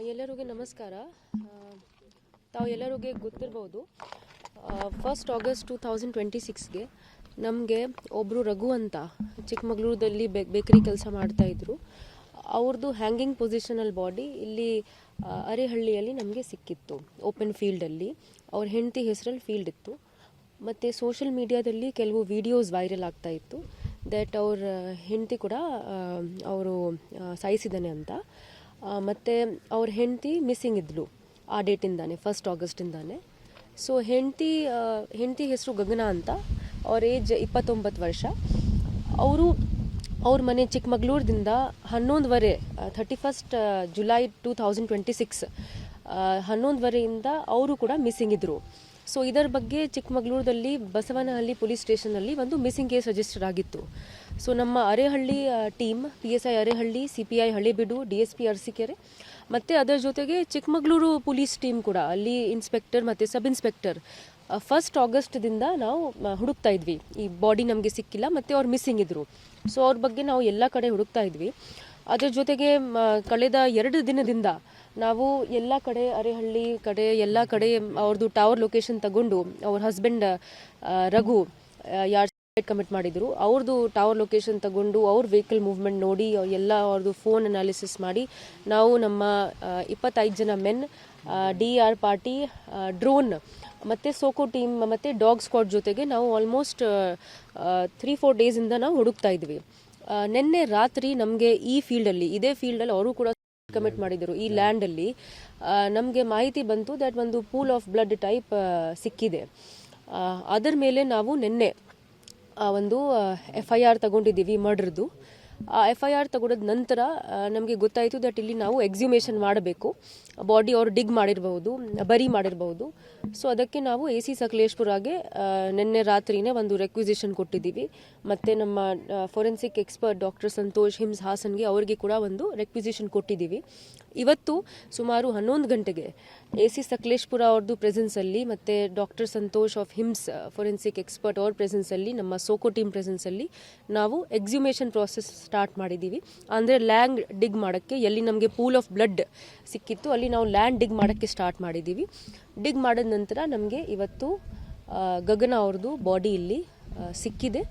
ಎಲ್ಲರಿಗೂ ನಮಸ್ಕಾರ. ತಾವು ಎಲ್ಲರಿಗೆ ಗೊತ್ತಿರ್ಬೋದು, 1 ಆಗಸ್ಟ್ 2026ಗೆ ನಮಗೆ ಒಬ್ಬರು ರಘು ಅಂತ ಚಿಕ್ಕಮಗಳೂರಲ್ಲಿ ಬೇಕರಿ ಕೆಲಸ ಮಾಡ್ತಾಯಿದ್ರು. ಅವ್ರದ್ದು ಹ್ಯಾಂಗಿಂಗ್ ಪೊಸಿಷನಲ್ ಬಾಡಿ ಇಲ್ಲಿ ಅರೆಹಳ್ಳಿಯಲ್ಲಿ ನಮಗೆ ಸಿಕ್ಕಿತ್ತು, ಓಪನ್ ಫೀಲ್ಡಲ್ಲಿ. ಅವ್ರ ಹೆಂಡತಿ ಹೆಸರಲ್ಲಿ ಫೀಲ್ಡ್ ಇತ್ತು. ಮತ್ತು ಸೋಷಿಯಲ್ ಮೀಡಿಯಾದಲ್ಲಿ ಕೆಲವು ವೀಡಿಯೋಸ್ ವೈರಲ್ ಆಗ್ತಾ ಇತ್ತು ದಟ್ ಅವ್ರ ಹೆಂಡತಿ ಕೂಡ ಅವರು ಸಾಯಿಸಿದ್ದಾನೆ ಅಂತ. ಮತ್ತು ಅವ್ರ ಹೆಂಡತಿ ಮಿಸ್ಸಿಂಗ್ ಇದ್ಲು ಆ ಡೇಟಿಂದಾನೆ, 1 ಆಗಸ್ಟಿಂದಾನೆ. ಸೊ ಹೆಂಡತಿ ಹೆಸರು ಗಗನ ಅಂತ. ಅವ್ರ ಏಜ್ 29 ವರ್ಷ. ಅವ್ರ ಮನೆ ಚಿಕ್ಕಮಗಳೂರದಿಂದ 11:30 31 ಜುಲೈ 2026 11:30 ಅವರು ಕೂಡ ಮಿಸ್ಸಿಂಗ್ ಇದ್ದರು. ಸೊ ಇದರ ಬಗ್ಗೆ ಚಿಕ್ಕಮಗಳೂರಲ್ಲಿ ಬಸವನಹಳ್ಳಿ ಪೊಲೀಸ್ ಸ್ಟೇಷನಲ್ಲಿ ಒಂದು ಮಿಸ್ಸಿಂಗ್ ಕೇಸ್ ರಿಜಿಸ್ಟರ್ ಆಗಿತ್ತು. ಸೊ ನಮ್ಮ Arehalli team, PSI Arehalli, CPI Halebidu, DSP Arsikere ಮತ್ತು ಅದರ ಜೊತೆಗೆ ಚಿಕ್ಕಮಗಳೂರು ಪೊಲೀಸ್ ಟೀಮ್ ಕೂಡ, ಅಲ್ಲಿ ಇನ್ಸ್ಪೆಕ್ಟರ್ ಮತ್ತು ಸಬ್ ಇನ್ಸ್ಪೆಕ್ಟರ್ 1 ಆಗಸ್ಟ್ದಿಂದ ನಾವು ಹುಡುಕ್ತಾ ಇದ್ವಿ. ಈ ಬಾಡಿ ನಮಗೆ ಸಿಕ್ಕಿಲ್ಲ ಮತ್ತು ಅವ್ರು ಮಿಸ್ಸಿಂಗ್ ಇದ್ದರು. ಸೊ ಅವ್ರ ಬಗ್ಗೆ ನಾವು ಎಲ್ಲ ಕಡೆ ಹುಡುಕ್ತಾ ಇದ್ವಿ. ಅದರ ಜೊತೆಗೆ ಕಳೆದ 2 ದಿನದಿಂದ ನಾವು ಎಲ್ಲ ಕಡೆ, ಅರೆಹಳ್ಳಿ ಕಡೆ ಎಲ್ಲ ಕಡೆ ಅವ್ರದ್ದು ಟವರ್ ಲೊಕೇಶನ್ ತಗೊಂಡು, ಅವ್ರ ಹಸ್ಬೆಂಡ್ ರಘು ಯಾರು ಕಮಿಟ್ ಮಾಡಿದ್ರು ಅವ್ರದ್ದು ಟವರ್ ಲೊಕೇಶನ್ ತಗೊಂಡು, ಅವ್ರ ವೆಹಿಕಲ್ ಮೂವ್ಮೆಂಟ್ ನೋಡಿ, ಎಲ್ಲ ಅವ್ರದ್ದು ಫೋನ್ ಅನಾಲಿಸಿಸ್ ಮಾಡಿ ನಾವು ನಮ್ಮ 25 ಜನ ಮೆನ್, DR ಪಾರ್ಟಿ, ಡ್ರೋನ್ ಮತ್ತು ಸೋಕೋ ಟೀಮ್ ಮತ್ತು ಡಾಗ್ ಸ್ಕ್ವಾಡ್ ಜೊತೆಗೆ ನಾವು ಆಲ್ಮೋಸ್ಟ್ 3-4 ಡೇಸಿಂದ ನಾವು ಹುಡುಕ್ತಾ ಇದ್ವಿ. ನಿನ್ನೆ ರಾತ್ರಿ ನಮಗೆ ಈ ಫೀಲ್ಡಲ್ಲಿ, ಇದೇ ಫೀಲ್ಡಲ್ಲಿ ಅವರು ಕೂಡ ಕಮಿಟ್ ಮಾಡಿದರು, ಈ ಲ್ಯಾಂಡಲ್ಲಿ ನಮಗೆ ಮಾಹಿತಿ ಬಂತು ದಟ್ ಒಂದು ಪೂಲ್ ಆಫ್ ಬ್ಲಡ್ ಟೈಪ್ ಸಿಕ್ಕಿದೆ. ಅದರ ಮೇಲೆ ನಾವು ನಿನ್ನೆ ಒಂದು FIR ತಗೊಂಡಿದ್ದೀವಿ ಮರ್ಡ್ರದ್ದು. ಆ FIR ತಗೊಂಡ ನಂತರ ನಮಗೆ ಗೊತ್ತಾಯಿತು ದಟ್ ಇಲ್ಲಿ ನಾವು ಎಕ್ಸ್ಯೂಮೇಷನ್ ಮಾಡಬೇಕು. ಬಾಡಿ ಅವರು ಡಿಗ್ ಮಾಡಿರಬಹುದು, ಬರಿ ಮಾಡಿರಬಹುದು. ಸೊ ಅದಕ್ಕೆ ನಾವು AC ಸಕಲೇಶ್ಪುರಾಗೆ ನಿನ್ನೆ ರಾತ್ರಿನೇ ಒಂದು ರೆಕ್ವಿಸಿಷನ್ ಕೊಟ್ಟಿದ್ದೀವಿ. ಮತ್ತು ನಮ್ಮ forensic expert doctor Santosh HIMS ಹಾಸನ್ಗೆ ಅವರಿಗೆ ಕೂಡ ಒಂದು ರೆಕ್ವಿಸಿಷನ್ ಕೊಟ್ಟಿದ್ದೀವಿ. ಇವತ್ತು ಸುಮಾರು 11 ಗಂಟೆಗೆ AC ಸಕಲೇಶ್ಪುರ ಅವ್ರದ್ದು ಪ್ರೆಸೆನ್ಸಲ್ಲಿ ಮತ್ತು doctor Santosh of hymns forensic expert ಅವ್ರ ಪ್ರೆಸೆನ್ಸಲ್ಲಿ, ನಮ್ಮ ಸೋಕೋ ಟೀಮ್ ಪ್ರೆಸೆನ್ಸಲ್ಲಿ ನಾವು ಎಕ್ಸ್ಯೂಮೇಷನ್ ಪ್ರಾಸೆಸ್ ಸ್ಟಾರ್ಟ್ ಮಾಡಿದ್ದೀವಿ. ಅಂದರೆ ಲ್ಯಾಂಡ್ ಡಿಗ್ ಮಾಡೋಕ್ಕೆ, ಎಲ್ಲಿ ನಮಗೆ ಪೂಲ್ ಆಫ್ ಬ್ಲಡ್ ಸಿಕ್ಕಿತ್ತು ಅಲ್ಲಿ ನಾವು ಲ್ಯಾಂಡ್ ಡಿಗ್ ಮಾಡೋಕ್ಕೆ ಸ್ಟಾರ್ಟ್ ಮಾಡಿದ್ದೀವಿ. ಡಿಗ್ ಮಾಡಿದ ನಂತರ ನಮಗೆ ಇವತ್ತು ಗಗನ ಅವ್ರದ್ದು ಬಾಡಿ ಇಲ್ಲಿ ಸಿಕ್ಕಿದೆ.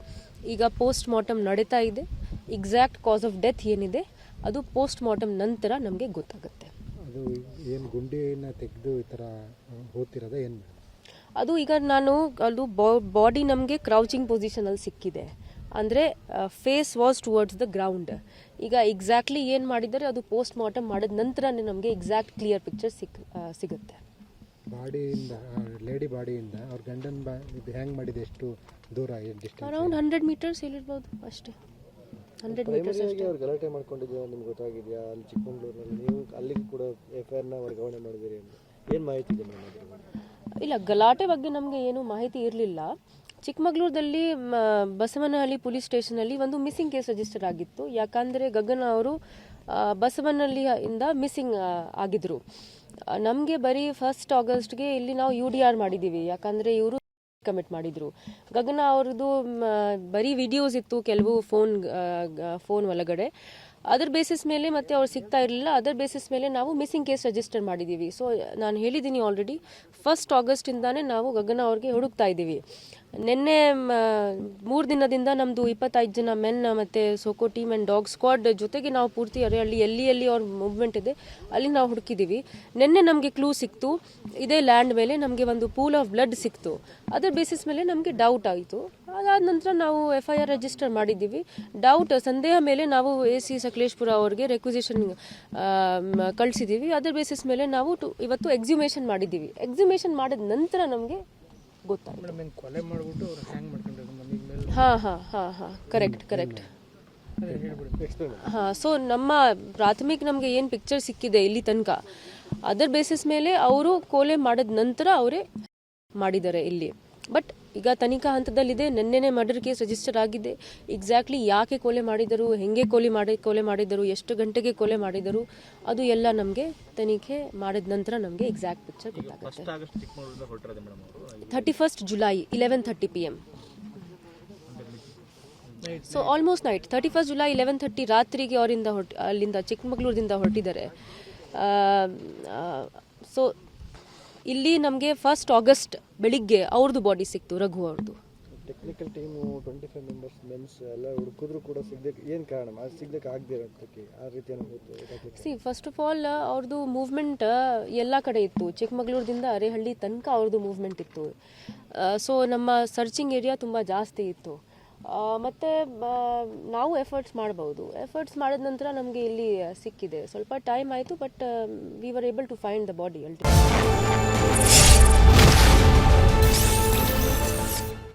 ಈಗ ಪೋಸ್ಟ್ ಮಾರ್ಟಮ್ ನಡೀತಾ ಇದೆ. ಎಕ್ಸಾಕ್ಟ್ ಕಾಸ್ ಆಫ್ ಡೆತ್ ಏನಿದೆ ಅದು ಪೋಸ್ಟ್ ಮಾರ್ಟಮ್ ನಂತರ ನಮಗೆ ಗೊತ್ತಾಗುತ್ತೆ. ಅದು ಏನು ಗುಂಡಿನ ತೆಗೆದು ಈ ಥರ ಹೋಗ್ತಿರೋದ ಏನು? ಅದು ಈಗ ಅದು ಬಾಡಿ ನಮಗೆ ಕ್ರೌಚಿಂಗ್ ಪೊಸಿಷನಲ್ಲಿ ಸಿಕ್ಕಿದೆ. ಅಂದರೆ face was towards the ground. ಈಗ ಎಕ್ಸಾಕ್ಟ್ಲಿ ಏನು ಮಾಡಿದ್ದಾರೆ ಅದು ಪೋಸ್ಟ್ ಮಾರ್ಟಮ್ ಮಾಡಿದ ನಂತರನೇ ನಮಗೆ ಎಕ್ಸಾಕ್ಟ್ ಕ್ಲಿಯರ್ ಪಿಕ್ಚರ್ ಸಿಗುತ್ತೆ. ಬಾಡಿಯಿಂದ, ಲೇಡಿ ಬಾಡಿಯಿಂದ ಅವ್ರ ಗಂಡನ ಇದು ಹ್ಯಾಂಗ್ ಮಾಡಿದೆ ಎಷ್ಟು ದೂರ? ಅರೌಂಡ್ 100 ಮೀಟರ್ಸ್ ಹೇಳಿರ್ಬೋದು ಅಷ್ಟೇ. 100 ಮೀಟರ್ಸ್ ಅಷ್ಟೇ. ಅವ್ರು ಗಲಾಟೆ ಮಾಡ್ಕೊಂಡಿದ್ಯಾ ನಿಮ್ಗೆ ಗೊತ್ತಾಗಿದೆಯಾ? ಅಲ್ಲಿ ಚಿಕ್ಕಮಗಳೂರಿನಲ್ಲಿ ನೀವು ಅಲ್ಲಿಗೆ ಕೂಡ FIRನ ವರ್ಗಾವಣೆ ಮಾಡಿದಿರಿ ಅಂತ ಏನು ಮಾಹಿತಿ ಇದೆ ಮೇಡಮ್? ಇಲ್ಲ, ಗಲಾಟೆ ಬಗ್ಗೆ ನಮಗೆ ಏನು ಮಾಹಿತಿ ಇರಲಿಲ್ಲ. ಚಿಕ್ಕಮಗಳೂರಲ್ಲಿ ಬಸವನಹಳ್ಳಿ ಪೊಲೀಸ್ ಸ್ಟೇಷನಲ್ಲಿ ಒಂದು ಮಿಸ್ಸಿಂಗ್ ಕೇಸ್ ರಿಜಿಸ್ಟರ್ ಆಗಿತ್ತು. ಯಾಕಂದರೆ ಗಗನ ಅವರು ಬಸವನಹಳ್ಳಿಯಿಂದ ಮಿಸ್ಸಿಂಗ್ ಆಗಿದ್ರು. ನಮಗೆ ಬರೀ 1 ಆಗಸ್ಟ್ಗೆ ಇಲ್ಲಿ ನಾವು UDR ಮಾಡಿದ್ದೀವಿ. ಯಾಕಂದರೆ ಇವರು ಕಮಿಟ್ ಮಾಡಿದರು. ಗಗನ ಅವ್ರದ್ದು ಬರೀ ವಿಡಿಯೋಸ್ ಇತ್ತು ಕೆಲವು ಫೋನ್ ಒಳಗಡೆ. ಅದರ ಬೇಸಿಸ್ ಮೇಲೆ ಮತ್ತೆ ಅವ್ರು ಸಿಗ್ತಾ ಇರಲಿಲ್ಲ. ಅದರ ಬೇಸಿಸ್ ಮೇಲೆ ನಾವು ಮಿಸ್ಸಿಂಗ್ ಕೇಸ್ ರಿಜಿಸ್ಟರ್ ಮಾಡಿದ್ದೀವಿ. ಸೊ ನಾನು ಹೇಳಿದ್ದೀನಿ ಆಲ್ರೆಡಿ, 1 ಆಗಸ್ಟಿಂದಾನೇ ನಾವು ಗಗನ ಅವ್ರಿಗೆ ಹುಡುಕ್ತಾ ಇದ್ದೀವಿ. ನಿನ್ನೆ 3 ದಿನದಿಂದ ನಮ್ಮದು 25 ಜನ ಮೆನ್ ಮತ್ತು SOCO team and dog squad ಜೊತೆಗೆ ನಾವು ಪೂರ್ತಿ ಅರೆಹಳ್ಳಿ ಎಲ್ಲಿ ಅವ್ರ ಮೂವ್ಮೆಂಟ್ ಇದೆ ಅಲ್ಲಿ ನಾವು ಹುಡುಕಿದ್ದೀವಿ. ನಿನ್ನೆ ನಮಗೆ ಕ್ಲೂ ಸಿಕ್ತು, ಇದೇ ಲ್ಯಾಂಡ್ ಮೇಲೆ ನಮಗೆ ಒಂದು ಪೂಲ್ ಆಫ್ ಬ್ಲಡ್ ಸಿಕ್ತು. ಅದರ ಬೇಸಿಸ್ ಮೇಲೆ ನಮಗೆ ಡೌಟ್ ಆಯಿತು. ಅದಾದ ನಂತರ ನಾವು FIR ರಿಜಿಸ್ಟರ್ ಮಾಡಿದ್ದೀವಿ. ಸಂದೇಹ ಮೇಲೆ ನಾವು AC ಸಕಲೇಶ್ಪುರ ಅವ್ರಿಗೆ ರೆಕ್ವಿಸಿಷನ್ ಕಳಿಸಿದ್ದೀವಿ. ಅದರ ಬೇಸಿಸ್ ಮೇಲೆ ನಾವು ಇವತ್ತು ಎಕ್ಸ್ಯೂಮೇಷನ್ ಮಾಡಿದ್ದೀವಿ. ಎಕ್ಸ್ಯೂಮೇಷನ್ ಮಾಡಿದ ನಂತರ ನಮಗೆ ಗೊತ್ತಾಯಿತು. ಹಾಂ ಕರೆಕ್ಟ್. ಸೊ ನಮ್ಮ ಪ್ರಾಥಮಿಕ ನಮಗೆ ಏನು ಪಿಕ್ಚರ್ ಸಿಕ್ಕಿದೆ ಇಲ್ಲಿ ತನಕ, ಅದರ ಬೇಸಿಸ್ ಮೇಲೆ ಅವರು ಕೊಲೆ ಮಾಡಿದ ನಂತರ ಅವರೇ ಮಾಡಿದ್ದಾರೆ ಇಲ್ಲಿ. ಬಟ್ ಈಗ ತನಿಖಾ ಹಂತದಲ್ಲಿದೆ. ನಿನ್ನೆನೇ ಮರ್ಡರ್ ಕೇಸ್ ರಿಜಿಸ್ಟರ್ ಆಗಿದೆ. ಎಕ್ಸಾಕ್ಟ್ಲಿ ಯಾಕೆ ಕೊಲೆ ಮಾಡಿದರು, ಹೆಂಗೆ ಕೊಲೆ ಮಾಡಿದರು, ಎಷ್ಟು ಗಂಟೆಗೆ ಕೊಲೆ ಮಾಡಿದರು, ಅದು ಎಲ್ಲ ನಮಗೆ ತನಿಖೆ ಮಾಡಿದ ನಂತರ ನಮಗೆ ಎಕ್ಸಾಕ್ಟ್ ಪಿಕ್ಚರ್ ಗೊತ್ತಾಗುತ್ತೆ. 31 July 11:30 PM. So almost night 31 July 11:30 ರಾತ್ರಿಗೆ ಅವರಿಂದ ಅಲ್ಲಿಂದ ಚಿಕ್ಕಮಗಳೂರಿಂದ ಹೊರಟಿದ್ದಾರೆ. ಸೊ ಇಲ್ಲಿ ನಮಗೆ 1 ಆಗಸ್ಟ್ ಬೆಳಿಗ್ಗೆ ಅವ್ರದ್ದು ಬಾಡಿ ಸಿಕ್ತು, ರಘು ಅವ್ರದ್ದು. ಟೆಕ್ನಿಕಲ್ ಟೀಮು 25 ಮೆಂಬರ್ಸ್ ಮೆನ್ಸ್ ಎಲ್ಲ ಹುಡುಕಿದ್ರು ಕೂಡ ಸಿಗ್ದಕ್ಕೆ ಏನು ಕಾರಣ ಸಿಗ್ದಕ್ಕೆ ಆಗದೆ ಇರೋದಕ್ಕೆ ಆ ರೀತಿ ಸಿ ಫಸ್ಟ್ ಆಫ್ ಆಲ್ ಅವ್ರದ್ದು ಮೂವ್ಮೆಂಟ್ ಎಲ್ಲ ಕಡೆ ಇತ್ತು, ಚಿಕ್ಕಮಗಳೂರದಿಂದ ಅರೇಹಳ್ಳಿ ತನಕ ಅವ್ರದ್ದು ಮೂವ್ಮೆಂಟ್ ಇತ್ತು. ಸೊ ನಮ್ಮ ಸರ್ಚಿಂಗ್ ಏರಿಯಾ ತುಂಬ ಜಾಸ್ತಿ ಇತ್ತು. ಮತ್ತು ನಾವು ಎಫರ್ಟ್ಸ್ ಮಾಡ್ಬೋದು. ಎಫರ್ಟ್ಸ್ ಮಾಡಿದ ನಂತರ ನಮಗೆ ಇಲ್ಲಿ ಸಿಕ್ಕಿದೆ. ಸ್ವಲ್ಪ ಟೈಮ್ ಆಯಿತು, but we were able to find the body ultimately.